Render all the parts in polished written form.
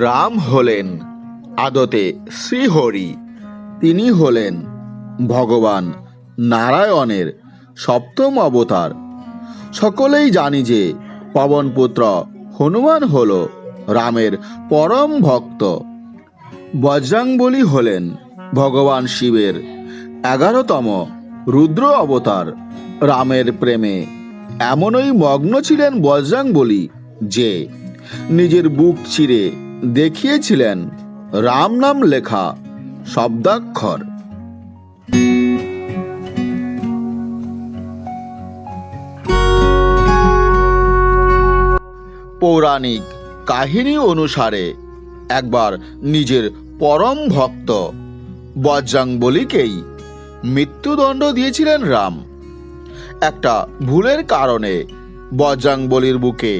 রাম হলেন আদতে শ্রীহরি। তিনি হলেন ভগবান নারায়ণের সপ্তম অবতার। সকলেই জানি যে পবনপুত্র হনুমান হল রামের পরম ভক্ত। বজরংবলী হলেন ভগবান শিবের 11তম রুদ্র অবতার। রামের প্রেমে এমনই মগ্ন ছিলেন বজরংবলী যে নিজের বুক চিরে দেখিয়েছিলেন রাম নাম লেখা শব্দাক্ষর। পৌরাণিক কাহিনী অনুসারে একবার নিজের পরম ভক্ত বজরংবলীকেই মৃত্যুদণ্ড দিয়েছিলেন রাম। একটা ভুলের কারণে বজরংবলীর বুকে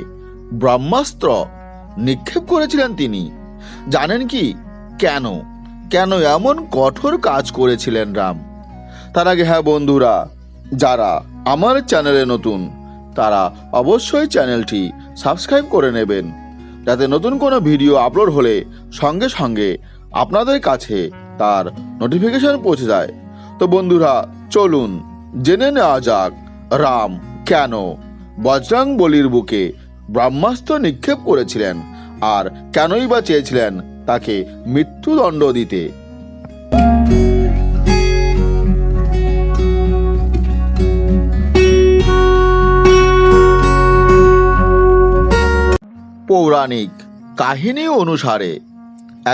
ব্রহ্মাস্ত্র নিক্ষেপ করেছিলেন তিনি। জানেন কি কেন কেন এমন কঠোর কাজ করেছিলেন রাম? তার আগে হ্যাঁ বন্ধুরা, যারা আমার চ্যানেলে নতুন তারা অবশ্যই চ্যানেলটি সাবস্ক্রাইব করে নেবেন, যাতে নতুন কোনো ভিডিও আপলোড হলে সঙ্গে সঙ্গে আপনাদের কাছে তার নোটিফিকেশন পৌঁছে যায়। তো বন্ধুরা চলুন জেনে নেওয়া যাক রাম কেন বজরংবলীর বুকে ব্রহ্মাস্ত্র নিক্ষেপ করেছিলেন আর কেনই বা চেয়েছিলেন তাকে মৃত্যুদণ্ড দিতে। পৌরাণিক কাহিনী অনুসারে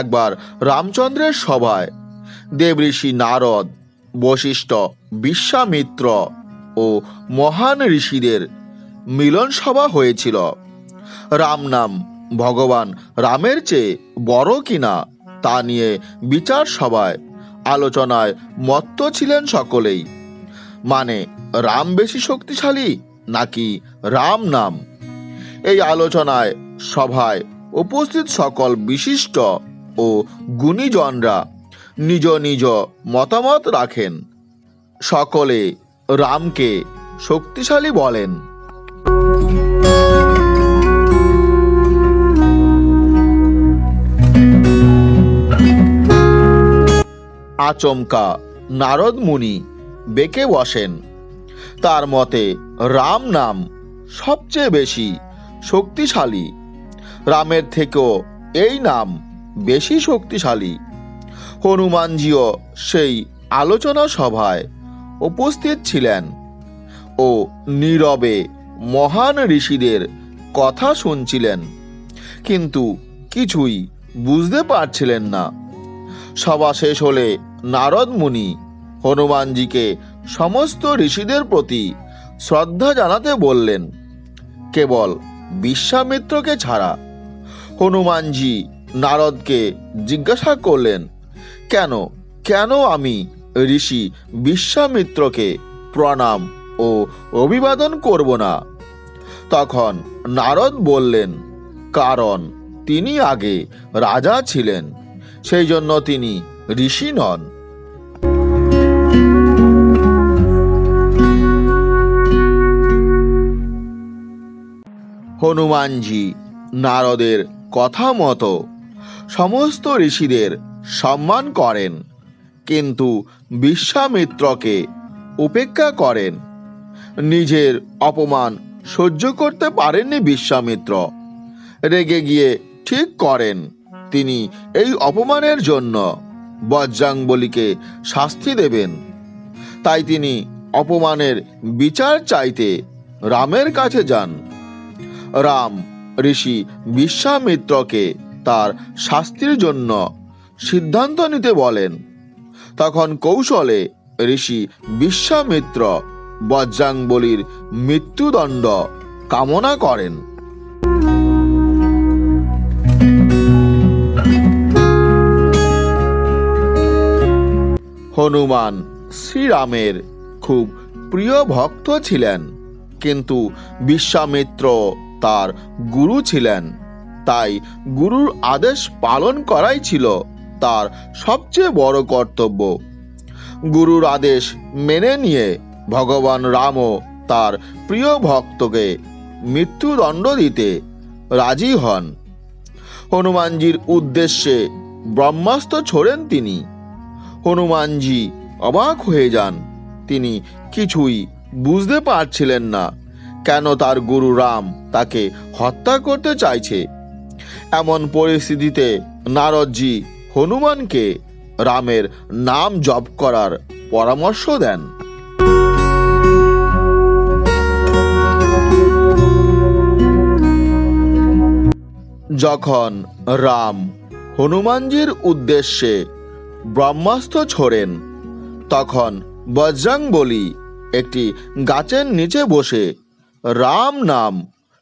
একবার রামচন্দ্রের সভায় দেবঋষি নারদ, বশিষ্ঠ, বিশ্বামিত্র ও মহান ঋষিদের মিলন সভা হয়েছিল। রাম নাম ভগবান রামের চেয়ে বড় কিনা তা নিয়ে বিচার সভায় আলোচনায় মত্ত ছিলেন সকলেই। মানে রাম বেশি শক্তিশালী নাকি রাম নাম? এই আলোচনায় সভায় উপস্থিত সকল বিশিষ্ট ও গুণীজনরা নিজ নিজ মতামত রাখেন। সকলে রামকে শক্তিশালী বলেন। আচমকা নারদ মুনি বেঁকে বসেন। তার মতে রাম নাম সবচেয়ে বেশি শক্তিশালী। রামের থেকেও এই নাম বেশি শক্তিশালী। হনুমানজিও সেই আলোচনা সভায় উপস্থিত ছিলেন ও নীরবে মহান ঋষিদের কথা শুনছিলেন, কিন্তু কিছুই বুঝতে পারছিলেন না। সভা শেষ হলে নারদ মুনি হনুমানজিকে সমস্ত ঋষিদের প্রতি শ্রদ্ধা জানাতে বললেন, কেবল বিশ্বামিত্রকে ছাড়া। হনুমানজি নারদকে জিজ্ঞাসা করলেন, কেন কেন আমি ঋষি বিশ্বামিত্রকে প্রণাম ও অভিবাদন করব না? তখন নারদ বললেন, কারণ তিনি আগে রাজা ছিলেন, সেই জন্য তিনি ঋষি নন। হনুমানজি নারদের কথা মতো সমস্ত ঋষিদের সম্মান করেন, কিন্তু বিশ্বামিত্রকে উপেক্ষা করেন। নিজের অপমান সহ্য করতে পারেননি বিশ্বামিত্র। রেগে গিয়ে ঠিক করেন তিনি এই অপমানের জন্য বজরংবলীকে শাস্তি দেবেন। তাই তিনি অপমানের বিচার চাইতে রামের কাছে যান। রাম ঋষি বিশ্বামিত্রকে তার শাস্তির জন্য সিদ্ধান্ত নিতে বলেন। তখন কৌশলে ঋষি বিশ্বামিত্র বজরংবলীর মৃত্যুদণ্ড কামনা করেন। হনুমান শ্রীরামের খুব প্রিয় ভক্ত ছিলেন, কিন্তু বিশ্বামিত্র তার গুরু ছিলেন। তাই গুরুর আদেশ পালন করাই ছিল তার সবচেয়ে বড় কর্তব্য। গুরুর আদেশ মেনে নিয়ে ভগবান রামও তার প্রিয় ভক্তকে মৃত্যুদণ্ড দিতে রাজি হন। হনুমানজির উদ্দেশ্যে ব্রহ্মাস্ত্র ছোড়েন তিনি। হনুমানজি অবাক হয়ে যান। তিনি কিছুই বুঝতে পারছিলেন না কেন তার গুরু রাম তাকে হত্যা করতে চাইছে। এমন পরিস্থিতিতে নারদজি হনুমানকে রামের নাম জপ করার পরামর্শ দেন। যখন রাম হনুমানজির উদ্দেশ্যে ব্রহ্মাস্ত্র ছোড়েন, তখন বজরংবলী একটি গাছের নিচে বসে রাম নাম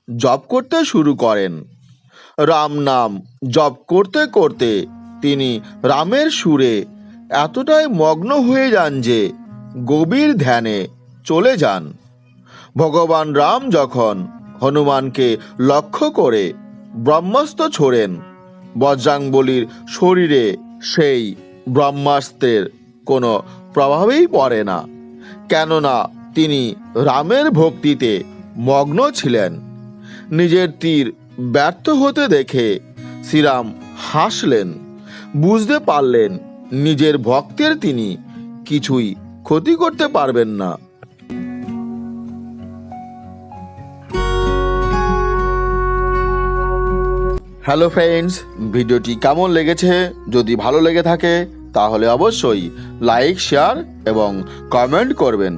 জপ করতে শুরু করেন। রাম নাম জপ করতে করতে তিনি রামের সুরে এতটাই মগ্ন হয়ে যান যে গভীর ধ্যানে চলে যান। ভগবান রাম যখন হনুমানকে লক্ষ্য করে ব্রহ্মাস্ত্র ছোড়েন, বজরংবলীর শরীরে সেই ব্রহ্মাস্ত্রের কোনো প্রভাবই পড়ে না, কেননা তিনি রামের ভক্তিতে মগ্ন ছিলেন। নিজের তীর ব্যর্থ হতে দেখে শ্রীরাম হাসলেন। বুঝতে পারলেন নিজের ভক্তের তিনি কিছুই ক্ষতি করতে পারবেন না। হ্যালো ফ্রেন্ডস, ভিডিওটি কেমন লেগেছে? যদি ভালো লেগে থাকে তাহলে অবশ্যই লাইক, শেয়ার এবং কমেন্ট করবেন।